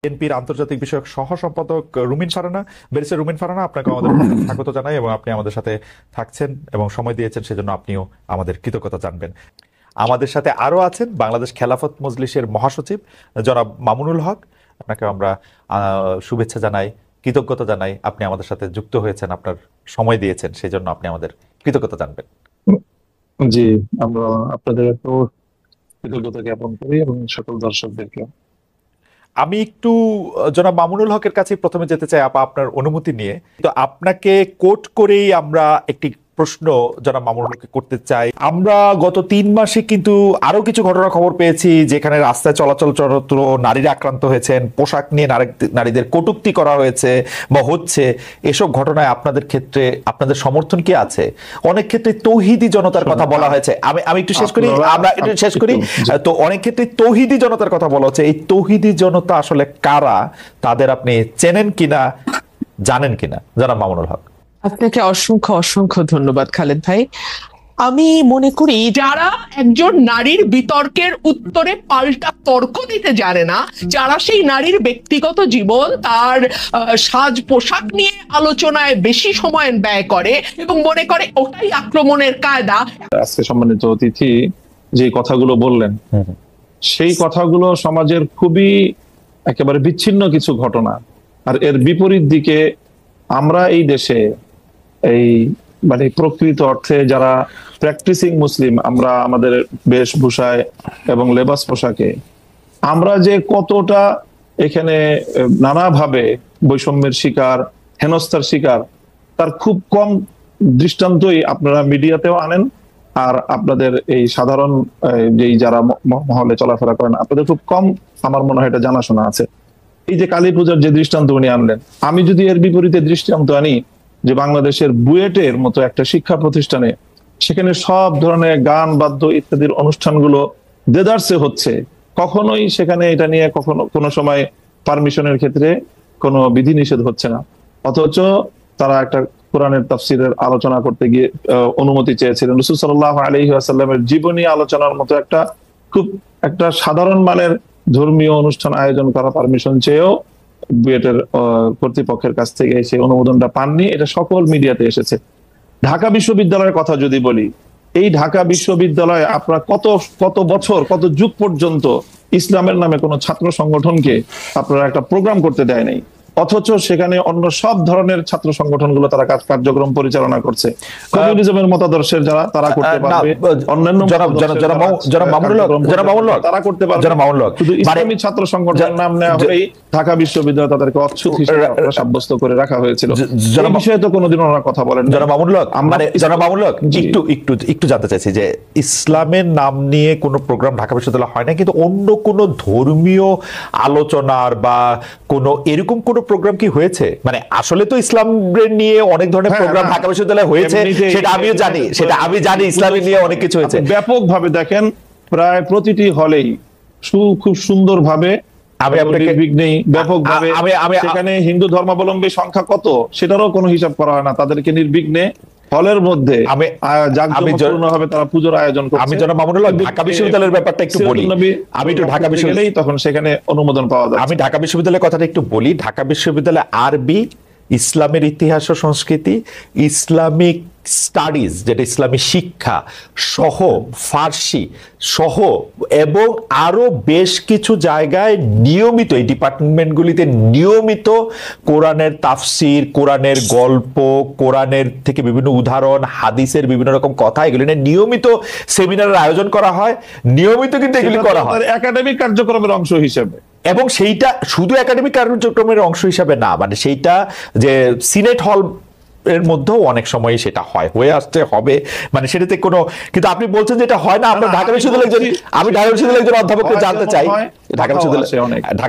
বিএনপির আন্তর্জাতিক বিষয়ক সহ সম্পাদক রুমিন ফারানা, ব্যারিস্টার রুমিন ফারানা, আপনাকে আমাদের স্বাগত জানাই এবং আপনি আমাদের সাথে থাকছেন এবং সময় দিয়েছেন সেজন্য আপনিও আমাদের কৃতজ্ঞতা জানবেন। আমাদের সাথে আরও আছেন বাংলাদেশ খেলাফত মজলিসের মহাসচিব জনাব মামুনুল হক। আপনাকে আমরা শুভেচ্ছা জানাই, কৃতজ্ঞতা জানাই, আপনি আমাদের সাথে যুক্ত হয়েছেন, আপনার সময় দিয়েছেন, সেই জন্য আপনি আমাদের কৃতজ্ঞতা জানবেন। জি, আমরা আপনাদের কৃতজ্ঞতা জ্ঞাপন করি এবং সকল দর্শকদেরকে। আমি একটু জনাব মামুনুল হকের কাছে প্রথমে যেতে চাই আপনার অনুমতি নিয়ে। তো আপনাকে কোট করেই আমরা একটি প্রশ্ন জনাব মামুনুল হককে করতে চাই। আমরা গত 3 মাসে কিন্তু আরো কিছু ঘটনা খবর পেয়েছি যেখানে রাস্তায় চলাচলরত নারীরা আক্রান্ত হয়েছেন, পোশাক নিয়ে নারীদের কটূক্তি করা হয়েছে বা হচ্ছে। এসব ঘটনায় আপনাদের ক্ষেত্রে আপনাদের সমর্থন কি আছে? অনেক ক্ষেত্রে তৌহিদি জনতার কথা বলা হয়েছে। আমি একটু শেষ করি, আমরা একটু শেষ করি। তো অনেক ক্ষেত্রে তৌহিদি জনতার কথা বলা হচ্ছে। এই তৌহিদি জনতা আসলে কারা? তাদের আপনি চেনেন কিনা, জানেন কিনা জনাব মামুনুল হক? আপনাকে অসংখ্য অসংখ্য ধন্যবাদ খালেদ ভাই। আমি মনে করি যারা একজন নারীর বিতর্কের উত্তরে পাল্টা তর্ক দিতে জানে না, যারা সেই নারীর ব্যক্তিগত জীবন, তার সাজ পোশাক নিয়ে আলোচনায় বেশি সময় ব্যয় করে এবং মনে করে ওটাই আক্রমণের কায়দা। আজকে সম্মানিত অতিথি যে কথাগুলো বললেন, সেই কথাগুলো সমাজের খুবই একেবারে বিচ্ছিন্ন কিছু ঘটনা। আর এর বিপরীত দিকে আমরা এই দেশে এই মানে প্রকৃত অর্থে যারা প্র্যাকটিসিং মুসলিম, আমরা আমাদের বেশভূষায় এবং লেবাস পোশাকে আমরা যে কতটা এখানে নানাভাবে বৈষম্যের শিকার, হেনস্থার শিকার, তার খুব কম দৃষ্টান্তই আপনারা মিডিয়াতেও আনেন। আর আপনাদের এই সাধারণ যেই যারা মহলে চলাফেরা করেন, আপনাদের খুব কম আমার মনে হয় এটা জানাশোনা আছে। এই যে কালী পূজার যে দৃষ্টান্ত উনি আনলেন, আমি যদি এর বিপরীতে দৃষ্টান্ত আনি যে বাংলাদেশের বুয়েটের মতো একটা শিক্ষা প্রতিষ্ঠানে, সেখানে সব ধরনের গান বাদ্য ইত্যাদির অনুষ্ঠানগুলো দেদারসে হচ্ছে, কখনোই সেখানে এটা নিয়ে কখনো কোনো সময় পারমিশনের ক্ষেত্রে কোনো বিধিনিষেধ হচ্ছে না। অথচ তারা একটা কোরআনের তাফসিরের আলোচনা করতে গিয়ে অনুমতি চেয়েছিলেন। রাসূল সাল্লাল্লাহু আলাইহি ওয়াসাল্লামের জীবনী আলোচনার মতো একটা খুব একটা সাধারণ মানের ধর্মীয় অনুষ্ঠান আয়োজন করা পারমিশন চেয়েও বুয়েটের কর্তৃপক্ষের কাছ থেকে সেই অনুমোদনটা পাননি। এটা সকল মিডিয়াতে এসেছে। ঢাকা বিশ্ববিদ্যালয়ের কথা যদি বলি, এই ঢাকা বিশ্ববিদ্যালয়ে আপনারা কত কত বছর, কত যুগ পর্যন্ত ইসলামের নামে কোনো ছাত্র সংগঠনকে আপনারা একটা প্রোগ্রাম করতে দেয় নাই, অথচ সেখানে অন্য সব ধরনের ছাত্র সংগঠনগুলো তারা কার্যক্রম পরিচালনা করছে। কমিউনিজমের মতাদর্শের যারা, তারা করতে পারবে, অন্যান্য তারা করতে পারবে। শুধু ইসলামী ছাত্র সংগঠনের নাম নেওয়া হলেই ঢাকা বিশ্ববিদ্যালয় তাদেরকে অচ্ছুত হিসেবে সাব্যস্ত করে রাখা হয়েছিল। এই বিষয়ে তো কোনোদিন ওনারা কথা বলেন। জনাব মামুনুল হক, একটু জানতে চাইছি যে ইসলামের নাম নিয়ে কোনো প্রোগ্রাম ঢাকা বিশ্ববিদ্যালয় হয় না, কিন্তু অন্য কোনো ধর্মীয় আলোচনার বা কোনো এরকম কোনো প্রোগ্রাম কি হয়েছে? মানে আসলে তো ইসলাম নিয়ে অনেক ধরনের প্রোগ্রাম ঢাকা বিশ্ববিদ্যালয়ে হয়েছে, সেটা আমিও জানি, ইসলামের নিয়ে অনেক কিছু হয়েছে। ব্যাপকভাবে দেখেন, প্রায় প্রতিটি হলেই খুব সুন্দরভাবে সেখানে হিন্দু ধর্মাবলম্বী সংখ্যা কত সেটারও কোনো হিসাব করা হয় না। তাদেরকে নির্বিঘ্নে হলের মধ্যে জাঁকজমকপূর্ণভাবে তারা পুজোর আয়োজন করছে। আমি জনাব মামুনুল হক ঢাকা বিশ্ববিদ্যালয়ের ব্যাপারটা একটু বলি। আমি একটু ঢাকা বিশ্ববিদ্যালয়ে তখন সেখানে অনুমোদন পাওয়া যায়। আমি ঢাকা বিশ্ববিদ্যালয়ের কথাটা একটু বলি। ঢাকা বিশ্ববিদ্যালয়ে আরবি, ইসলামের ইতিহাস ও সংস্কৃতি, ইসলামিক স্টাডিজ যেটা ইসলামী শিক্ষা সহ, ফার্সি সহ এবং আরো বেশ কিছু জায়গায় নিয়মিত এই ডিপার্টমেন্টগুলিতে নিয়মিত কোরআনের তাফসির, কোরআনের গল্প, কোরআনের থেকে বিভিন্ন উদাহরণ, হাদিসের বিভিন্ন রকম কথা, এগুলি নিয়ে নিয়মিত সেমিনারের আয়োজন করা হয়। নিয়মিত কিন্তু এগুলি করা হয় একাডেমিক কার্যক্রমের অংশ হিসেবে। এবং সেইটা শুধু একাডেমিক কার্যক্রমের অংশ হিসাবে না, মানে সেইটা যে সিনেট হল এর মধ্যেও অনেক সময় সেটা হয়ে আসতে হবে, মানে সেটাতে কোনো, কিন্তু আপনি বলছেন যে এটা হয় না। আমরা ঢাকা বিশ্ববিদ্যালয়ের আমি ঢাকা বিশ্ববিদ্যালয়ের একজন অধ্যাপককে জানতে চাই, ঢাকা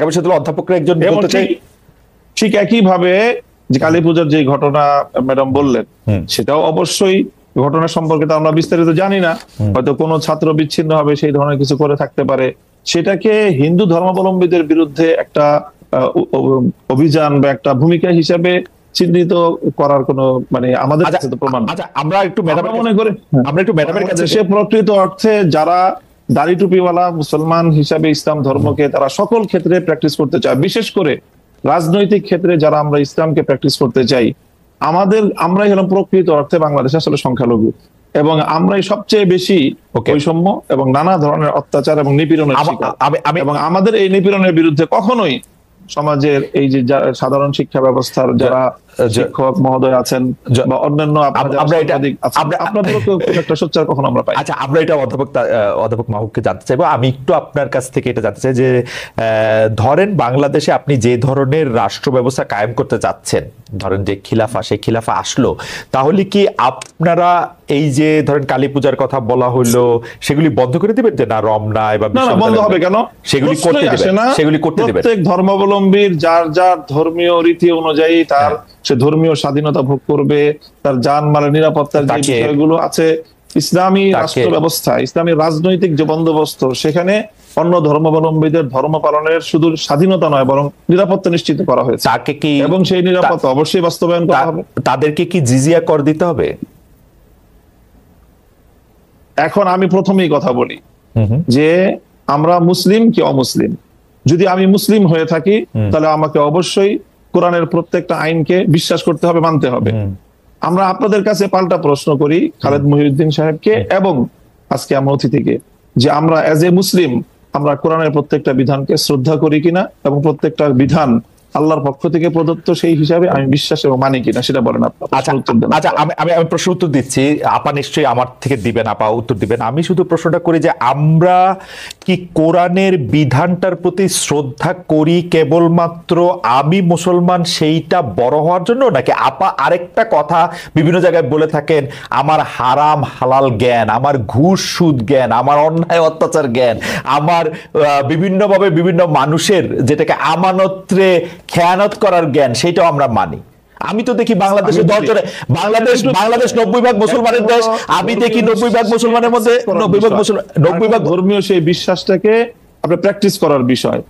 বিশ্ববিদ্যালয়ের অধ্যাপকরা একজন বলতে চাই। ঠিক একইভাবে যে কালী পূজার যে ঘটনা ম্যাডাম বললেন, সেটাও অবশ্যই ঘটনা সম্পর্কে তো আমরা বিস্তারিত জানি না, হয়তো কোনো ছাত্র বিচ্ছিন্ন হবে সেই ধরনের কিছু করে থাকতে পারে। সেটাকে হিন্দু ধর্মাবলম্বীদের বিরুদ্ধে একটা অভিযান বা একটা ভূমিকা হিসেবে চিহ্নিত করার কোনো মানে আমাদের কাছে তো প্রমাণ। আমরা একটু ম্যাডামের কাছে সে প্রকৃত অর্থে যারা দাড়ি টুপিওয়ালা মুসলমান হিসাবে ইসলাম ধর্মকে তারা সকল ক্ষেত্রে প্র্যাকটিস করতে চায়, বিশেষ করে রাজনৈতিক ক্ষেত্রে যারা আমরা ইসলামকে প্র্যাকটিস করতে চাই, আমরাই হলাম প্রকৃত অর্থে বাংলাদেশে আসলে সংখ্যালঘু, এবং আমরাই সবচেয়ে বেশি বৈষম্য এবং নানা ধরনের অত্যাচার এবং নিপীড়নের শিকার। এবং আমাদের এই নিপীড়নের বিরুদ্ধে কখনোই সমাজের এই যে সাধারণ শিক্ষা ব্যবস্থার যারা শিক্ষক মহোদয় আছেন বা অন্যান্য আপনাদেরও একটা সোচ্চার কখনো আমরা পাই। আচ্ছা, আমরা এটা অধ্যাপক মাহবুবকে জানতে চাইবো। আমি একটু আপনার কাছ থেকে এটা জানতে চাই যে ধরেন বাংলাদেশে আপনি যে ধরনের রাষ্ট্র ব্যবস্থা কায়েম করতে চাচ্ছেন, ধরেন যে খিলাফা, সেই খিলাফা আসলো, তাহলে কি আপনারা এই যে ধরেন কালী পূজার কথা বলা হইলো সেগুলি বন্ধ করে দিবেন? যে না, রমনায় বা বন্ধ হবে কেন, সেগুলি করতে দিবেন? প্রত্যেক ধর্মাবলম্বীর যার যার ধর্মীয় রীতি অনুযায়ী তার সে ধর্মীয় স্বাধীনতা ভোগ করবে, তার জানমালের নিরাপত্তার যে বিষয়গুলো আছে, ইসলামী রাষ্ট্র ব্যবস্থা, ইসলামী রাজনৈতিক যে বন্দোবস্ত, সেখানে অন্য ধর্মাবলম্বীদের ধর্ম পালনের শুধু স্বাধীনতা নয় বরং নিরাপত্তা নিশ্চিত করা হয়েছে, এবং সেই নিরাপত্তা অবশ্যই বাস্তবায়ন করা হবে। তাদেরকে কি জিজিয়া কর দিতে হবে? এখন আমি প্রথমেই কথা বলি যে আমরা মুসলিম কি অমুসলিম। যদি আমি মুসলিম হয়ে থাকি তাহলে আমাকে অবশ্যই কোরআনের প্রত্যেকটা আইনকে বিশ্বাস করতে হবে, মানতে হবে। আমরা আপনাদের কাছে পাল্টা প্রশ্ন করি খালেদ মহিউদ্দিন সাহেবকে এবং আজকে আমার অতিথিকে, যে আমরা এজ এ মুসলিম আমরা কোরআনের প্রত্যেকটা বিধানকে শ্রদ্ধা করি কিনা এবং প্রত্যেকটা বিধান আল্লাহর পক্ষ থেকে প্রদত্ত সেই হিসাবে আমি বিশ্বাস এবং মানি কিনা, সেটা বলেন আপনার। আচ্ছা, আমি প্রশ্ন উত্তর দিচ্ছি, আপা নিশ্চয়ই আমার থেকে দিবেন, আপা উত্তর দিবেন। আমি শুধু প্রশ্নটা করি যে আমরা কি কোরআনের বিধানটার প্রতি শ্রদ্ধা করি কেবলমাত্র আমি মুসলমান সেইটা বড় হওয়ার জন্য, নাকি আপা আরেকটা কথা বিভিন্ন জায়গায় বলে থাকেন, আমার হারাম হালাল জ্ঞান, আমার ঘুষ সুদ জ্ঞান, আমার অন্যায় অত্যাচার জ্ঞান, আমার বিভিন্নভাবে বিভিন্ন মানুষের যেটাকে আমানত্রে খেয়ানত করার জ্ঞান, সেটাও আমরা মানি? আমি তো দেখি বাংলাদেশে বাংলাদেশ 90% মুসলমানের দেশ, আমি দেখি 90% মুসলমানের মধ্যে 90% ধর্মীয় সেই বিশ্বাসটাকে আপনি প্র্যাকটিস করার বিষয়।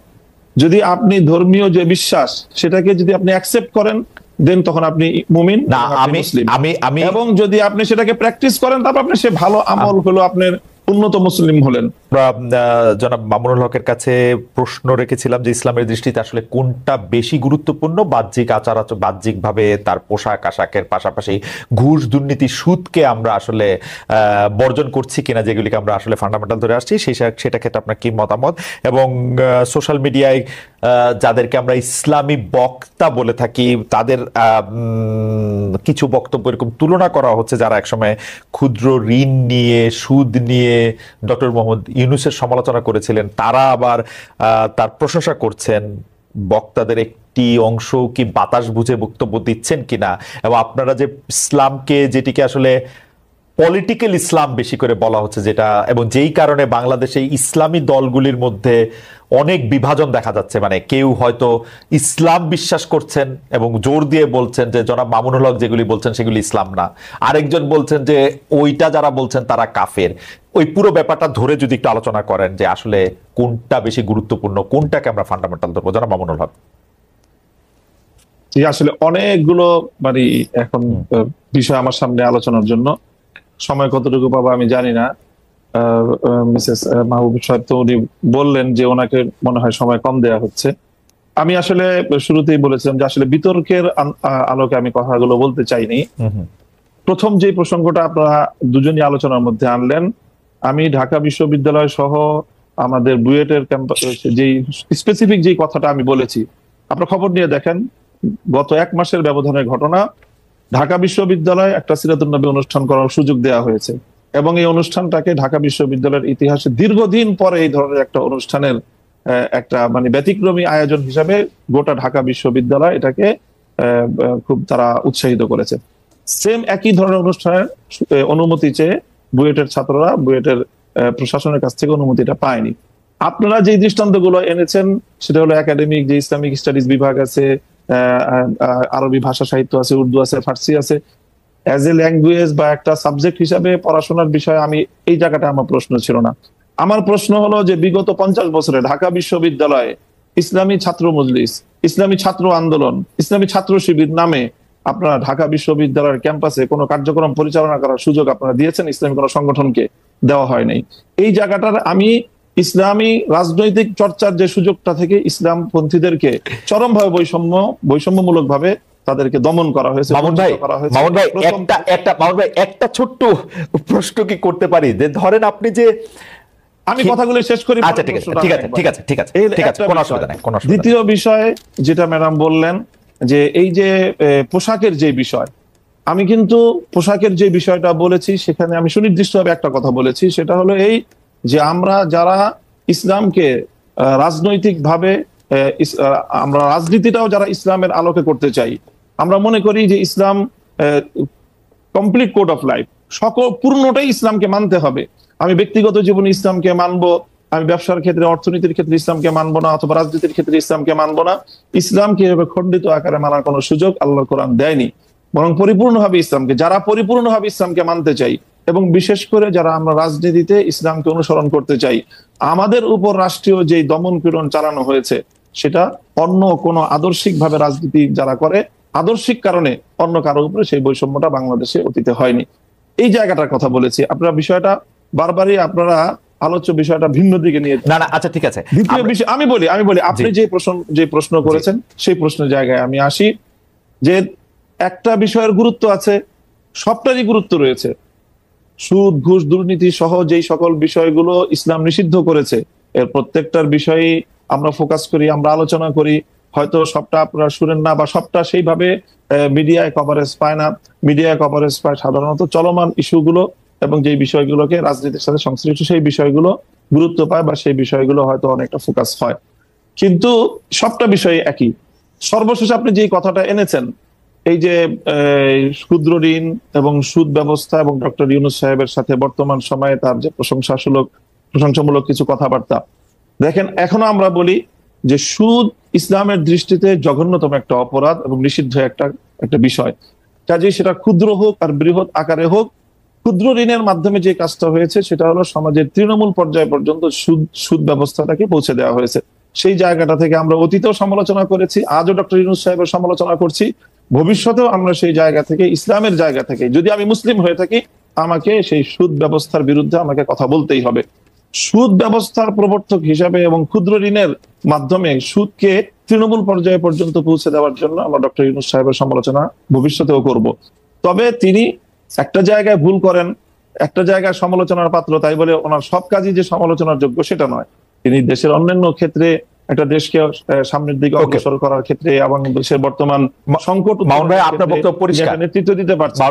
যদি আপনি ধর্মীয় যে বিশ্বাস সেটাকে যদি আপনি অ্যাকসেপ্ট করেন, দেন তখন আপনি মুমিন না, আমি এবং যদি আপনি সেটাকে প্র্যাকটিস করেন তারপর আপনি সে ভালো আমল হলো আপনার উন্নত মুসলিম হলেন। জনাব মামুনুল হকের কাছে প্রশ্ন রেখেছিলাম যে ইসলামের দৃষ্টিতে আসলে কোনটা বেশি গুরুত্বপূর্ণ, বাহ্যিক বাহ্যিক ভাবে তার পোশাক আশাকের পাশাপাশি ঘুষ দুর্নীতি সুদকে আমরা আসলে বর্জন করছি কিনা, যেগুলিকে আমরা আসলে ফান্ডামেন্টাল ধরে আসছি, সেটা ক্ষেত্রে আপনার কি মতামত? এবং সোশ্যাল মিডিয়ায় যাদেরকে আমরা ইসলামী বক্তা বলে থাকি, তাদের কিছু বক্তব্য এরকম তুলনা করা হচ্ছে যারা একসময় ক্ষুদ্র ঋণ নিয়ে সুদ নিয়ে ডক্টর মোহাম্মদ ইউনূসের সমালোচনা করেছিলেন, তারা আবার তার প্রশংসা করছেন। বক্তাদের একটি অংশ কি বাতাস বুঝে বক্তব্য দিচ্ছেন কিনা, এবং আপনারা যে ইসলামকে, যেটিকে আসলে পলিটিক্যাল ইসলাম বেশি করে বলা হচ্ছে, যেটা এবং যেই কারণে বাংলাদেশে ইসলামী দলগুলির মধ্যে অনেক বিভাজন দেখা যাচ্ছে, মানে কেউ হয়তো ইসলাম বিশ্বাস করছেন এবং জোর দিয়ে বলছেন যে জনাব মামুনুল হক যেগুলি বলছেন সেগুলি ইসলাম না, আরেকজন বলছেন যে ওইটা যারা বলছেন তারা কাফের। ওই পুরো ব্যাপারটা ধরে যদি একটু আলোচনা করেন যে আসলে কোনটা বেশি গুরুত্বপূর্ণ, কোনটাকে আমরা ফান্ডামেন্টাল ধরবো, জনাব মামুনুল হক। আসলে অনেকগুলো মানে এখন বিষয় আমার সামনে আলোচনার জন্য, সময় কতটুকু পাবো আমি জানি না। মিসেস মাহবুব সাহেব তো উনি বললেন যে ওনাকে মনে হয় সময় কম দেয়া হচ্ছে। আমি আসলে শুরুতেই বলেছিলাম যে আসলে বিতর্কের আলোকে আমি কথাগুলো বলতে চাইনি। প্রথম যে প্রসঙ্গটা আপনারা দুজনই আলোচনার মধ্যে আনলেন, আমি ঢাকা বিশ্ববিদ্যালয় সহ আমাদের বুয়েটের ক্যাম্পাস যেই স্পেসিফিক যে কথাটা আমি বলেছি, আপনারা খবর নিয়ে দেখেন, গত 1 মাসের ব্যবধানের ঘটনা। ঢাকা বিশ্ববিদ্যালয়ে একটা সিরাতুন নবী অনুষ্ঠান করার সুযোগ দেওয়া হয়েছে, এবং এই অনুষ্ঠানটাকে ঢাকা বিশ্ববিদ্যালয়ের ইতিহাসে দীর্ঘদিন পরে এই ধরনের একটা অনুষ্ঠানের একটা মানে ব্যতিক্রমী আয়োজন হিসাবে গোটা ঢাকা বিশ্ববিদ্যালয় এটাকে খুব তারা উৎসাহিত করেছে। সেম একই ধরনের অনুষ্ঠানের অনুমতি চেয়ে বুয়েটের ছাত্ররা বুয়েটের প্রশাসনের কাছ থেকে অনুমতিটা পায়নি। আপনারা যে দৃষ্টান্তগুলো এনেছেন সেটা হলো একাডেমিক যে ইসলামিক স্টাডিজ বিভাগ আছে, আরবি ভাষা সাহিত্য আছে, উর্দু আছে, ফার্সি আছে, অ্যাজ এ ল্যাঙ্গুয়েজ বা একটা সাবজেক্ট হিসাবে পড়াশোনার বিষয়ে আমি এই জায়গাটা আমার প্রশ্ন ছিল না। আমার প্রশ্ন হলো যে বিগত 50 বছরে ঢাকা বিশ্ববিদ্যালয়ে ইসলামী ছাত্র মজলিস, ইসলামী ছাত্র আন্দোলন, ইসলামী ছাত্র শিবির নামে আপনারা ঢাকা বিশ্ববিদ্যালয়ের ক্যাম্পাসে কোনো কার্যক্রম পরিচালনা করার সুযোগ আপনারা দিয়েছেন ইসলামী কোনো সংগঠনকে? দেওয়া হয় নাই। এই জায়গাটার আমি ইসলামী রাজনৈতিক চর্চার যে সুযোগটা থেকে ইসলামপন্থীদেরকে চরমভাবে বৈষম্যমূলক ভাবে তাদেরকে দমন করা হয়েছে, মামুন ভাই, মামুন ভাই একটা ছোট্ট প্রশ্ন কি করতে পারি? যে ধরেন আপনি যে, আমি কথাগুলো শেষ করি। আচ্ছা ঠিক আছে, ঠিক আছে, কোনো অসুবিধা নাই, কোনো অসুবিধা নাই। দ্বিতীয় বিষয় যেটা ম্যাডাম বললেন যে এই যে পোশাকের যে বিষয়, আমি কিন্তু পোশাকের যে বিষয়টা বলেছি সেখানে আমি সুনির্দিষ্টভাবে একটা কথা বলেছি, সেটা হলো এই যে আমরা যারা ইসলামকে রাজনৈতিকভাবে আমরা রাজনীতিটাও যারা ইসলামের আলোকে করতে চাই, আমরা মনে করি যে ইসলাম কমপ্লিট কোড অফ লাইফ, সকল পূর্ণটাই ইসলামকে মানতে হবে। আমি ব্যক্তিগত জীবনে ইসলামকে মানবো, আমি ব্যবসার ক্ষেত্রে অর্থনীতির ক্ষেত্রে ইসলামকে মানবো না, অথবা রাজনীতির ক্ষেত্রে ইসলামকে মানবো না। ইসলামকে এভাবে খণ্ডিত আকারে মানার কোনো সুযোগ আল্লাহর কোরআন দেয়নি, বরং পরিপূর্ণভাবে ইসলামকে, যারা পরিপূর্ণভাবে ইসলামকে মানতে চাই এবং বিশেষ করে যারা আমরা রাজনীতিতে ইসলামকে অনুসরণ করতে চাই, আমাদের উপর রাষ্ট্রীয় যে দমন পীড়ন চালানো হয়েছে সেটা অন্য কোনো আদর্শিকভাবে রাজনীতি যারা করে, আদর্শিক কারণে অন্য কারোর উপরে সেই বৈষম্যটা বাংলাদেশে অতীতে হয়নি। এই জায়গাটার কথা বলেছি। আপনারা বিষয়টা বারবারই আপনারা আলোচ্য বিষয়টা ভিন্ন দিকে নিয়ে না। আচ্ছা ঠিক আছে, দ্বিতীয় বিষয় আমি বলি আপনি যে প্রশ্ন করেছেন সেই প্রশ্নের জায়গায় আমি আসি, যে একটা বিষয়ের গুরুত্ব আছে, সবটারই গুরুত্ব রয়েছে। সুদ, ঘুষ, দুর্নীতি সহ যেই সকল বিষয়গুলো ইসলাম নিষিদ্ধ করেছে, এর প্রত্যেকটার বিষয়ে আমরা ফোকাস করি, আমরা আলোচনা করি। হয়তো সবটা আপনারা শুনেন না বা সবটা সেইভাবে মিডিয়ায় কভারেজ পায় না। মিডিয়ায় কভারেজ পায় সাধারণত চলমান ইস্যুগুলো এবং যে বিষয়গুলোকে রাজনীতির সাথে সংশ্লিষ্ট সেই বিষয়গুলো গুরুত্ব পায় বা সেই বিষয়গুলো হয়তো অনেকটা ফোকাস হয়, কিন্তু সবটা বিষয় একই। সর্বশেষ আপনি যে কথাটা এনেছেন, এই যে ক্ষুদ্র ঋণ এবং সুদ ব্যবস্থা এবং ডক্টর ইউনূস সাহেবের সাথে বর্তমান সময়ে তার যে প্রশংসামূলক কিছু কথাবার্তা, দেখেন এখনো আমরা বলি যে সুদ ইসলামের দৃষ্টিতে জঘন্যতম একটা অপরাধ এবং নিষিদ্ধ একটা বিষয়। কাজেই সেটা ক্ষুদ্র হোক আর বৃহৎ আকারে হোক, ক্ষুদ্র ঋণের মাধ্যমে যে কাজটা হয়েছে সেটা হলো সমাজের তৃণমূল পর্যায় পর্যন্ত সুদ ব্যবস্থাটাকে পৌঁছে দেওয়া হয়েছে। সেই জায়গাটা থেকে আমরা অতীতেও সমালোচনা করেছি, আজও ডক্টর ইউনূস সাহেবের সমালোচনা করছি, ভবিষ্যতেও আমরা সেই জায়গা থেকে, ইসলামের জায়গা থেকে, যদি আমি মুসলিম হয়ে থাকি আমাকে সেই সুদ ব্যবস্থার বিরুদ্ধে আমাকে কথা বলতেই হবে। সুদ ব্যবস্থার প্রবর্তক হিসাবে এবং ক্ষুদ্র ঋণের মাধ্যমে সুদকে তৃণমূল পর্যায়ে পর্যন্ত পৌঁছে দেওয়ার জন্য আমরা ডক্টর ইউনূস সাহেবের সমালোচনা ভবিষ্যতেও করব। তবে তিনি একটা জায়গায় ভুল করেন, একটা জায়গায় সমালোচনার পাত্র, তাই বলে ওনার সব কাজই যে সমালোচনার যোগ্য সেটা নয়। তিনি দেশের অন্যান্য ক্ষেত্রে একটা দেশকে সামনের দিকে অগ্রসর করার ক্ষেত্রে এবং দেশের বর্তমান সংকট, মামুন ভাই আপনার বক্তব্য পরিষ্কার, নেতৃত্ব দিতে পারছেন।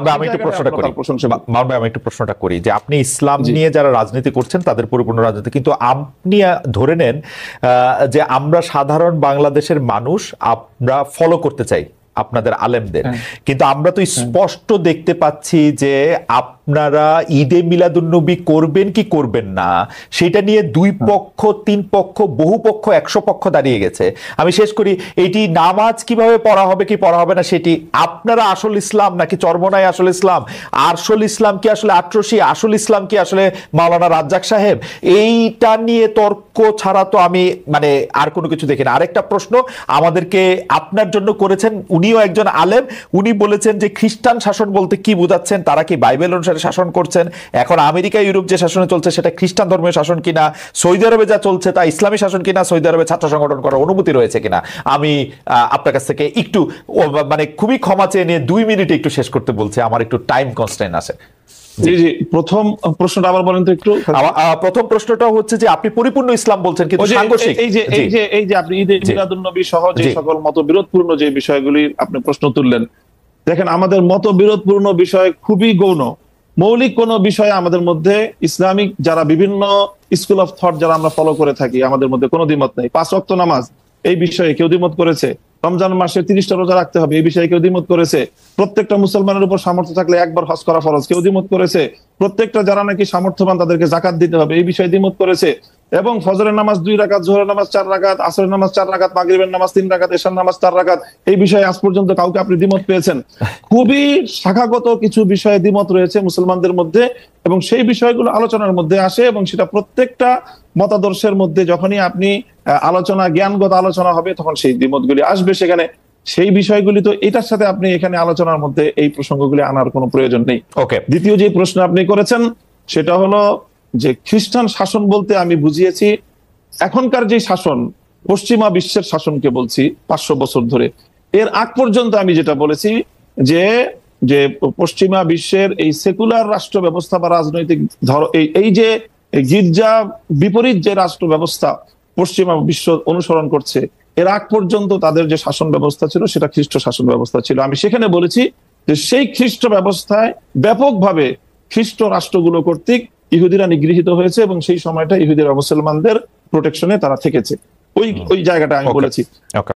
মামুন ভাই আমি একটু প্রশ্নটা করি যে আপনি ইসলাম নিয়ে যারা রাজনীতি করছেন তাদের পরিপূর্ণ রাজনীতি, কিন্তু আপনি ধরে নেন যে আমরা সাধারণ বাংলাদেশের মানুষ আমরা ফলো করতে চাই আপনাদের আলেমদের, কিন্তু আমরা তো স্পষ্ট দেখতে পাচ্ছি যে আপনারা ঈদে মিলাদুন্নবী করবেন কি করবেন না সেটা নিয়ে দুই পক্ষ, তিন পক্ষ, বহু পক্ষ, 100 পক্ষ দাঁড়িয়ে গেছে। আমি শেষ করি, এটি নামাজ কিভাবে পড়া হবে কি পড়া হবে না সেটি আপনারা আসল ইসলাম নাকি চরমনাই আসল ইসলাম, আসল ইসলাম কি আসলে আটরশি, আসল ইসলাম কি আসলে মাওলানা রাজ্জাক সাহেব, এইটা নিয়ে তর্ক ছাড়া তো আমি মানে আর কোনো কিছু দেখি না। আরেকটা প্রশ্ন আমাদেরকে আপনার জন্য করেছেন, উনিও একজন আলেম, উনি বলেছেন যে খ্রিস্টান শাসন বলতে কি বোঝাচ্ছেন, তারা কি বাইবেল অনুসারে শাসন করছেন, এখন আমেরিকা ইউরোপ যে শাসনে চলছে সেটা খ্রিস্টান ধর্মীয় শাসন কিনা, সৌদি আরবে যা চলছে তা ইসলামী শাসন কিনা, সৌদি আরবে ছাত্র সংগঠন করার অনুমতি রয়েছে কিনা। আমি আপনার কাছ থেকে একটু মানে খুবই ক্ষমা চেয়ে নিয়ে 2 মিনিটে একটু শেষ করতে বলছি, আমার একটু টাইম কনস্ট্রেইন আছে। জি, প্রথম প্রশ্নটা আবার বলেন তো একটু। প্রথম প্রশ্নটা হচ্ছে যে আপনি পরিপূর্ণ ইসলাম বলছেন কিন্তু সাংঘর্ষিক, এই যে আপনি ঈদে মিলাদুন্নবী সহ যে সকল মতবিরোধপূর্ণ যে বিষয়গুলি আপনি প্রশ্ন তুললেন, দেখেন আমাদের মতবিরোধপূর্ণ বিষয় খুবই গৌণ। মৌলিক কোন বিষয়ে আমাদের মধ্যে ইসলামিক যারা বিভিন্ন স্কুল অফ থট যারা আমরা ফলো করে থাকি, আমাদের মধ্যে কোনো দ্বিমত নেই। 5 ওয়াক্ত নামাজ এই বিষয়ে কেউ দ্বিমত করেছে, রমজান মাসে 30টা রোজা রাখতে হবে এই বিষয়ে কেউ দ্বিমত করেছে, প্রত্যেকটা মুসলমানের উপর সামর্থ্য থাকলে একবার হজ করা ফরজ কেউ দ্বিমত করেছে, প্রত্যেকটা যারা নাকি সামর্থ্যবান তাদেরকে যাকাত দিতে হবে এই বিষয়ে দ্বিমত করেছে, এবং ফজরের নামাজ 2 রাকাত, জোহরের নামাজ 4 রাকাত, আসরের নামাজ 4 রাকাত, মাগরিবের নামাজ 3 রাকাত, এশার নামাজ 4 রাকাত, এই বিষয়ে আজ পর্যন্ত কাউকে আপনি দ্বিমত পেয়েছেন? খুবই শাখাগত কিছু বিষয়ে দ্বিমত রয়েছে মুসলমানদের মধ্যে এবং সেই বিষয়গুলো আলোচনার মধ্যে আসে এবং সেটা প্রত্যেকটা মতাদর্শের মধ্যে যখনই আপনি আলোচনা, জ্ঞানগত আলোচনা হবে তখন সেই দ্বিমতগুলি আসবে সেখানে। সেই বিষয়গুলি তো এটার সাথে আপনি এখানে আলোচনার মধ্যে এই প্রসঙ্গগুলি আনার কোনো প্রয়োজন নেই। ওকে, দ্বিতীয় যে প্রশ্ন আপনি করেছেন সেটা হলো যে খ্রিস্টান শাসন বলতে আমি বুঝিয়েছি এখনকার যে শাসন, পশ্চিমা বিশ্বের শাসনকে বলছি 500 বছর ধরে। এর আগ পর্যন্ত আমি যেটা বলেছি যে যে পশ্চিমা বিশ্বের এই সেকুলার রাষ্ট্র ব্যবস্থা বা রাজনৈতিক এই যে গির্জা বিপরীত যে রাষ্ট্র ব্যবস্থা পশ্চিমা বিশ্ব অনুসরণ করছে, এর আগ পর্যন্ত তাদের যে শাসন ব্যবস্থা ছিল সেটা খ্রিস্ট শাসন ব্যবস্থা ছিল। আমি সেখানে বলেছি যে সেই খ্রিস্ট ব্যবস্থায় ব্যাপকভাবে খ্রিস্ট রাষ্ট্রগুলো কর্তৃক ইহুদিরা নিগৃহীত হয়েছে এবং সেই সময়টা ইহুদিরা মুসলমানদের প্রোটেকশনে তারা থেকেছে। ওই জায়গাটা আমি বলেছি।